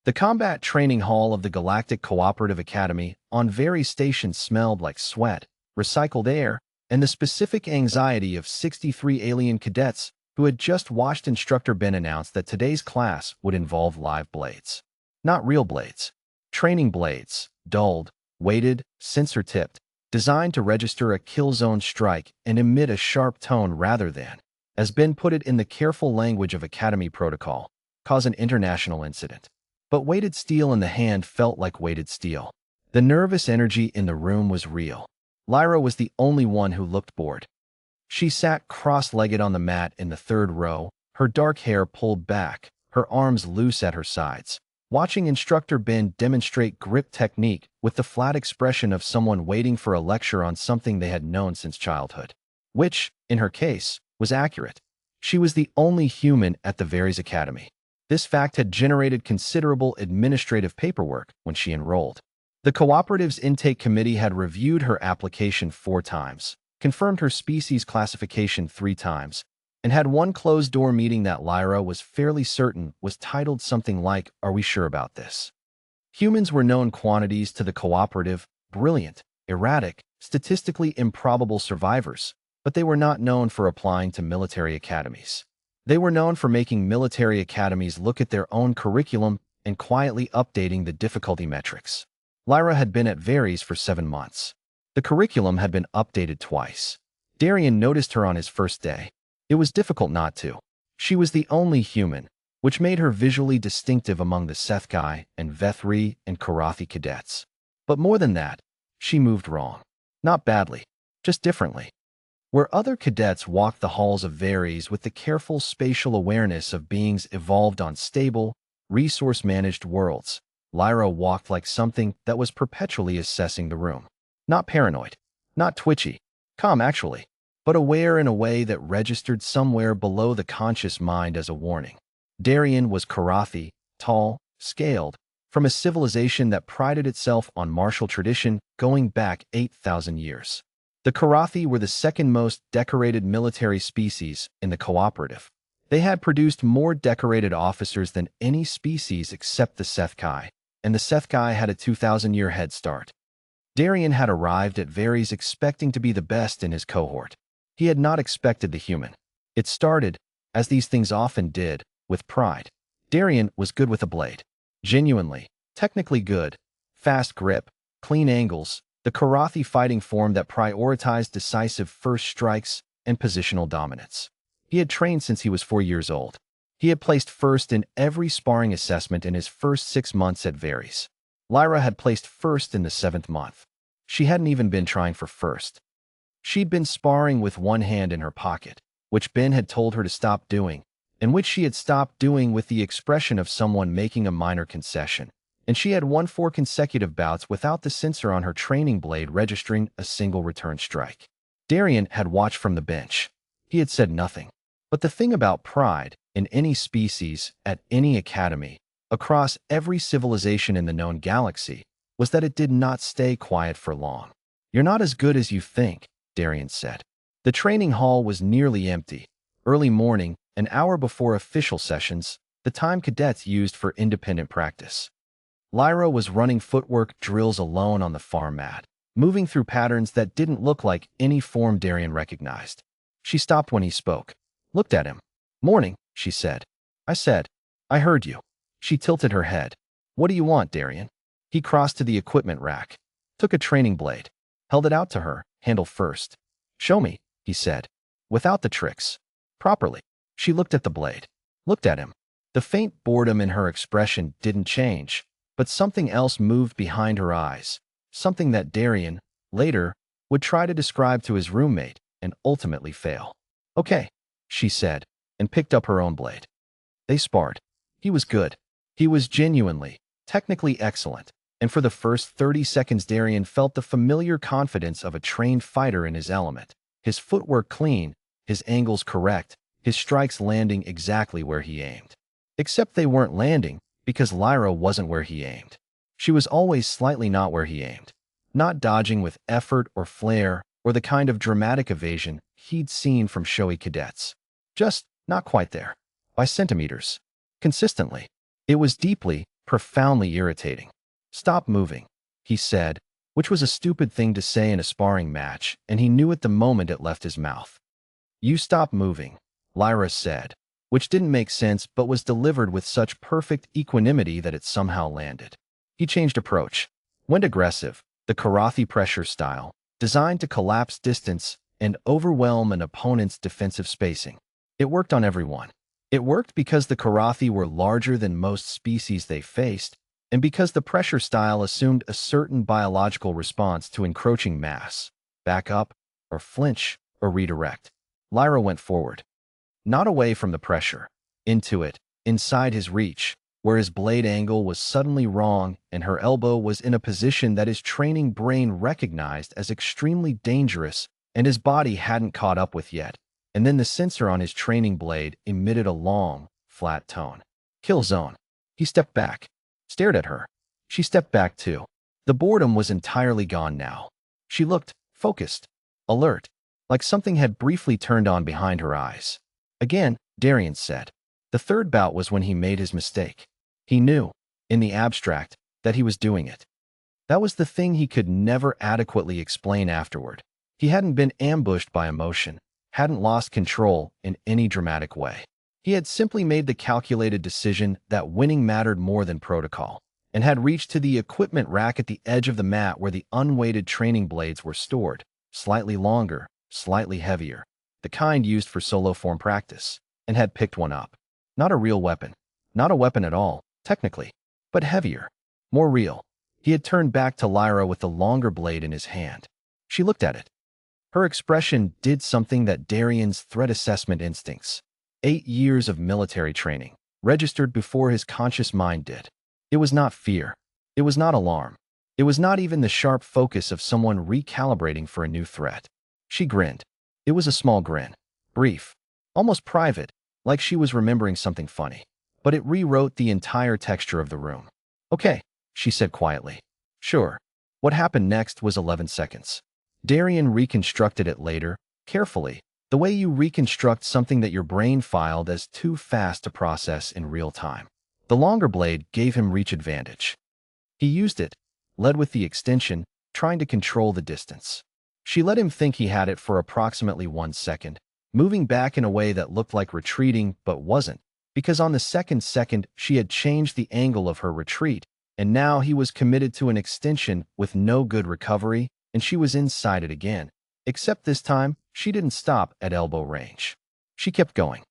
The combat training hall of the Galactic Cooperative Academy on various stations smelled like sweat, recycled air, and the specific anxiety of 63 alien cadets who had just watched Instructor Ben announce that today's class would involve live blades. Not real blades. Training blades, dulled, weighted, sensor-tipped, designed to register a kill zone strike and emit a sharp tone rather than, as Ben put it in the careful language of Academy protocol, cause an international incident. But weighted steel in the hand felt like weighted steel. The nervous energy in the room was real. Lyra was the only one who looked bored. She sat cross-legged on the mat in the third row, her dark hair pulled back, her arms loose at her sides, watching Instructor Ben demonstrate grip technique with the flat expression of someone waiting for a lecture on something they had known since childhood. Which, in her case, was accurate. She was the only human at the Varys Academy. This fact had generated considerable administrative paperwork when she enrolled. The Cooperative's intake committee had reviewed her application 4 times, confirmed her species classification 3 times, and had one closed-door meeting that Lyra was fairly certain was titled something like, "Are we sure about this?" Humans were known quantities to the Cooperative, brilliant, erratic, statistically improbable survivors, but they were not known for applying to military academies. They were known for making military academies look at their own curriculum and quietly updating the difficulty metrics. Lyra had been at Varys for 7 months. The curriculum had been updated twice. Darian noticed her on his first day. It was difficult not to. She was the only human, which made her visually distinctive among the Sethkai and Vethri and Karathi cadets. But more than that, she moved wrong. Not badly, just differently. Where other cadets walked the halls of Varys with the careful spatial awareness of beings evolved on stable, resource-managed worlds, Lyra walked like something that was perpetually assessing the room. Not paranoid, not twitchy, calm actually, but aware in a way that registered somewhere below the conscious mind as a warning. Darian was Karathi, tall, scaled, from a civilization that prided itself on martial tradition going back 8,000 years. The Karathi were the second most decorated military species in the Cooperative. They had produced more decorated officers than any species except the Sethkai, and the Sethkai had a 2,000-year head start. Darian had arrived at Varys expecting to be the best in his cohort. He had not expected the human. It started, as these things often did, with pride. Darian was good with a blade. Genuinely, technically good, fast grip, clean angles, the Karathi fighting form that prioritized decisive first strikes and positional dominance. He had trained since he was 4 years old. He had placed first in every sparring assessment in his first 6 months at Varys. Lyra had placed first in the 7th month. She hadn't even been trying for first. She'd been sparring with one hand in her pocket, which Ben had told her to stop doing, and which she had stopped doing with the expression of someone making a minor concession. And she had won 4 consecutive bouts without the sensor on her training blade registering a single return strike. Darian had watched from the bench. He had said nothing. But the thing about pride, in any species, at any academy, across every civilization in the known galaxy, was that it did not stay quiet for long. "You're not as good as you think," Darian said. The training hall was nearly empty. Early morning, an hour before official sessions, the time cadets used for independent practice. Lyra was running footwork drills alone on the farm mat, moving through patterns that didn't look like any form Darian recognized. She stopped when he spoke. Looked at him. "Morning," she said. I heard you." She tilted her head. "What do you want, Darian?" He crossed to the equipment rack, took a training blade, held it out to her, handle first. "Show me," he said. "Without the tricks. Properly." She looked at the blade. Looked at him. The faint boredom in her expression didn't change, but something else moved behind her eyes, something that Darian, later, would try to describe to his roommate and ultimately fail. "Okay," she said, and picked up her own blade. They sparred. He was good. He was genuinely, technically excellent, and for the first 30 seconds Darian felt the familiar confidence of a trained fighter in his element. His footwork clean, his angles correct, his strikes landing exactly where he aimed. Except they weren't landing, because Lyra wasn't where he aimed. She was always slightly not where he aimed. Not dodging with effort or flair or the kind of dramatic evasion he'd seen from showy cadets. Just not quite there. By centimeters. Consistently. It was deeply, profoundly irritating. "Stop moving," he said, which was a stupid thing to say in a sparring match, and he knew it the moment it left his mouth. "You stop moving," Lyra said, which didn't make sense but was delivered with such perfect equanimity that it somehow landed. He changed approach. Went aggressive, the karate pressure style, designed to collapse distance and overwhelm an opponent's defensive spacing. It worked on everyone. It worked because the karate were larger than most species they faced, and because the pressure style assumed a certain biological response to encroaching mass. Back up, or flinch, or redirect. Lyra went forward. Not away from the pressure. Into it, inside his reach, where his blade angle was suddenly wrong and her elbow was in a position that his training brain recognized as extremely dangerous and his body hadn't caught up with yet. And then the sensor on his training blade emitted a long, flat tone. "Kill zone." He stepped back, stared at her. She stepped back too. The boredom was entirely gone now. She looked focused, alert, like something had briefly turned on behind her eyes. "Again," Darian said. The third bout was when he made his mistake. He knew, in the abstract, that he was doing it. That was the thing he could never adequately explain afterward. He hadn't been ambushed by emotion, hadn't lost control in any dramatic way. He had simply made the calculated decision that winning mattered more than protocol, and had reached to the equipment rack at the edge of the mat where the unweighted training blades were stored, slightly longer, slightly heavier, the kind used for solo form practice, and had picked one up. Not a real weapon. Not a weapon at all, technically, but heavier, more real. He had turned back to Lyra with the longer blade in his hand. She looked at it. Her expression did something that Darian's threat assessment instincts, 8 years of military training, registered before his conscious mind did. It was not fear. It was not alarm. It was not even the sharp focus of someone recalibrating for a new threat. She grinned. It was a small grin, brief, almost private, like she was remembering something funny. But it rewrote the entire texture of the room. "Okay," she said quietly. "Sure." What happened next was 11 seconds. Darian reconstructed it later, carefully, the way you reconstruct something that your brain filed as too fast to process in real time. The longer blade gave him reach advantage. He used it, led with the extension, trying to control the distance. She let him think he had it for approximately 1 second, moving back in a way that looked like retreating but wasn't, because on the second she had changed the angle of her retreat, and now he was committed to an extension with no good recovery, and she was inside it again. Except this time, she didn't stop at elbow range. She kept going.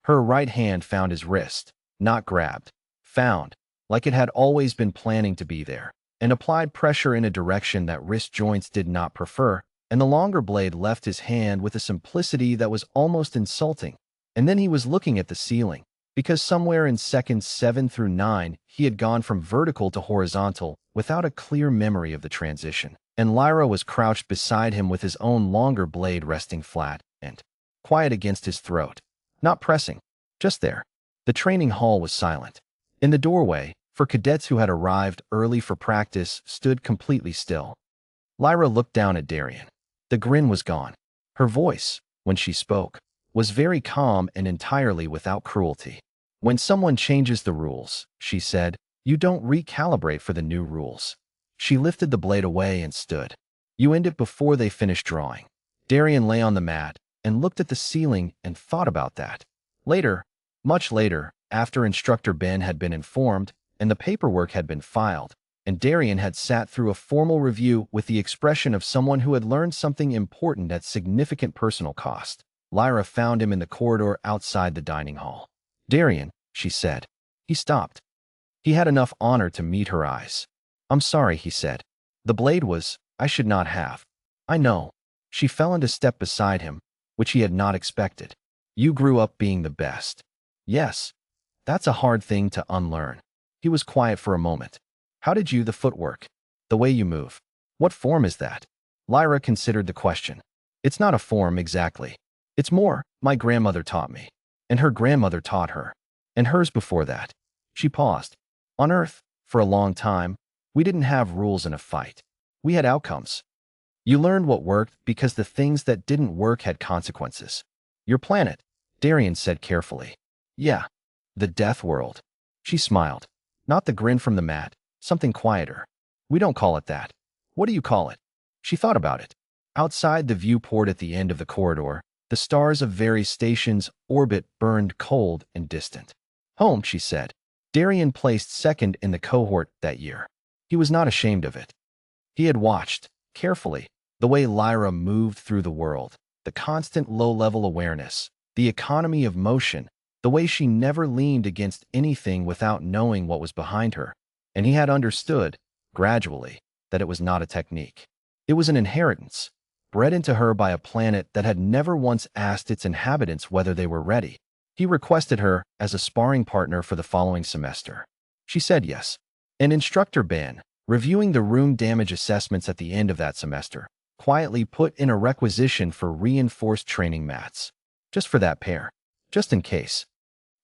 Her right hand found his wrist, not grabbed, found, like it had always been planning to be there, and applied pressure in a direction that wrist joints did not prefer, and the longer blade left his hand with a simplicity that was almost insulting. And then he was looking at the ceiling, because somewhere in seconds 7 through 9, he had gone from vertical to horizontal without a clear memory of the transition. And Lyra was crouched beside him with his own longer blade resting flat and quiet against his throat. Not pressing, just there. The training hall was silent. In the doorway, for cadets who had arrived early for practice, stood completely still. Lyra looked down at Darian. The grin was gone. Her voice, when she spoke, was very calm and entirely without cruelty. "When someone changes the rules," she said, "you don't recalibrate for the new rules." She lifted the blade away and stood. "You end it before they finish drawing." Darian lay on the mat and looked at the ceiling and thought about that. Later, much later, after Instructor Ben had been informed and the paperwork had been filed, and Darian had sat through a formal review with the expression of someone who had learned something important at significant personal cost, Lyra found him in the corridor outside the dining hall. "Darian," she said. He stopped. He had enough honor to meet her eyes. "I'm sorry," he said. "The blade was, I should not have." "I know." She fell into step beside him, which he had not expected. "You grew up being the best." "Yes. That's a hard thing to unlearn." He was quiet for a moment. "How did you, the footwork, the way you move, what form is that?" Lyra considered the question. "It's not a form exactly. It's more, my grandmother taught me. And her grandmother taught her. And hers before that." She paused. "On Earth, for a long time, we didn't have rules in a fight. We had outcomes. You learned what worked because the things that didn't work had consequences." "Your planet," Darian said carefully. "Yeah. The Deathworld." She smiled. Not the grin from the mat, something quieter. We don't call it that. What do you call it? She thought about it. Outside the viewport at the end of the corridor, the stars of various stations' orbit burned cold and distant. Home, she said. Darian placed second in the cohort that year. He was not ashamed of it. He had watched, carefully, the way Lyra moved through the world, the constant low-level awareness, the economy of motion, the way she never leaned against anything without knowing what was behind her. And he had understood, gradually, that it was not a technique. It was an inheritance, bred into her by a planet that had never once asked its inhabitants whether they were ready. He requested her as a sparring partner for the following semester. She said yes. An instructor, Ben, reviewing the room damage assessments at the end of that semester, quietly put in a requisition for reinforced training mats. Just for that pair. Just in case.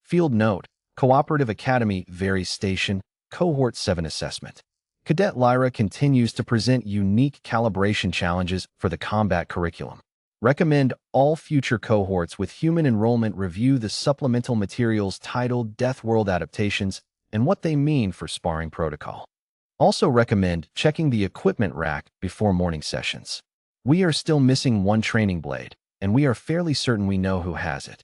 Field note, Cooperative Academy, Varies Station, Cohort 7 assessment. Cadet Lyra continues to present unique calibration challenges for the combat curriculum. Recommend all future cohorts with human enrollment review the supplemental materials titled Deathworld Adaptations and what they mean for sparring protocol. Also recommend checking the equipment rack before morning sessions. We are still missing one training blade, and we are fairly certain we know who has it.